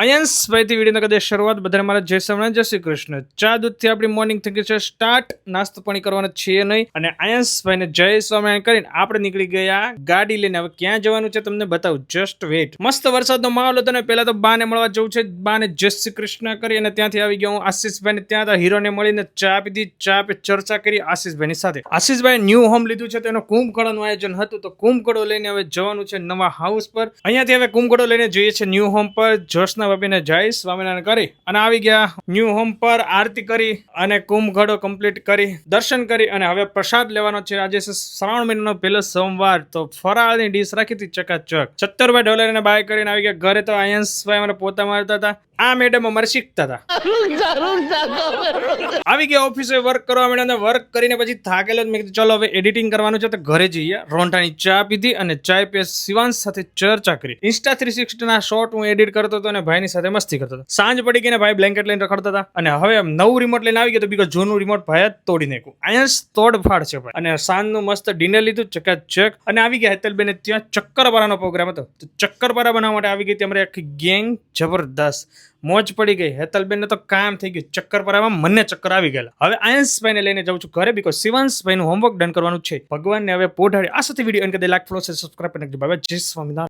અંશભાઈથી વિડીયોની કદાચ શરૂઆત બધાને મારા જય સ્વામિનારાયણ, જય શ્રી કૃષ્ણ. ચા દૂધથી આપણી મોર્નિંગ થઈ ગઈ છે સ્ટાર્ટ. નાસ્તો પાણી કરવાનો છીએ નહીં અને અંશભાઈને જય સ્વામિનારાયણ કરીને આપણે નીકળી ગયા ગાડી લઈને. હવે ક્યાં જવાનું છે તમને બતાવું, જસ્ટ વેટ. મસ્ત વરસાદનો માહોલ હતો ને પહેલા તો બાને મળવા જવું છે. બાને જય શ્રી કૃષ્ણ કરી અને ત્યાંથી આવી ગયો હું આશીષભાઈને ત્યાં. હીરોને મળીને ચા પીધી, ચા પી ચર્ચા કરી આશીષભાઈની સાથે. આશીષભાઈ ન્યૂ હોમ લીધું છે તો એનો કુંભકળાનું આયોજન હતું, તો કુંભકળો લઈને હવે જવાનું છે નવા હાઉસ પર. અહીંયાથી હવે કુંભકળો લઈને જઈએ છીએ ન્યૂ હોમ પર. જોશના ભાભીને જય સ્વામિનારાયણ કરી અને આવી ગયા ન્યૂ હોમ પર. આરતી કરી અને કુંભકળો કમ્પ્લીટ કરી, દર્શન કરી અને હવે પ્રસાદ લેવાનો છે. આજે છે શ્રાવણ મહિનાનો પહેલો સોમવાર, તો ફરાળની ડીશ રાખી હતી ચકાચક. $70 ને બાય કરીને આવી ગયા ઘરે. તો આયંશભાઈ મને પોતા મારતા હતા. આ મેડમ અમારે શીખતા હતા. આવી ગયા ઓફિસે વર્ક કરવા માંડ્યા. વર્ક કરીને પછી થાકેલો મેં કીધું ચલો હવે એડિટિંગ કરવાનું છે તો ઘરે જઈએ. રોંઢાની ચા પીધી અને ચાય પે શિવાંશ સાથે ચર્ચા કરી. ઇન્સ્ટા 360 ના શોર્ટ હું એડિટ કરતો હતો અને ભાઈની સાથે મસ્તી કરતો હતો. સાંજ પડી ગઈ ને ભાઈ બ્લેન્કેટ લઈને રખડતા હતા અને હવે નવું રિમોટ લઈને આવી ગયો તો બીજો જૂનું રિમોટ ભાઈ જ તોડી નાખ્યું. અહીંયા તોડફાડ છે ભાઈ. અને સાંજનું મસ્ત ડિનર લીધું ચકાચક અને આવી ગયા હેતલબેન. ત્યાં ચક્કરપારાનો પ્રોગ્રામ હતો તો ચક્કરપારા બનાવવા માટે આવી ગઈ હતી અમારી આખી ગેંગ. જબરદસ્ત મોજ પડી ગઈ. હેતલબેન ને તો કામ થઈ ગયું. ચક્કરપારામાં મને ચક્કર આવી ગયેલા. હવે આયંશભાઈને લઈને જાઉં છું ઘરે, બીકોઝ શિવાંશભાઈનું હોમવર્ક ડન કરવાનું છે. ભગવાનને હવે પોઢાડી. આ સાથે વિડીયો અને કદાચ લાઈક ફોલો સબસ્ક્રાઇબ કરી નાખજો. બાય જય સ્વામિનારાયણ.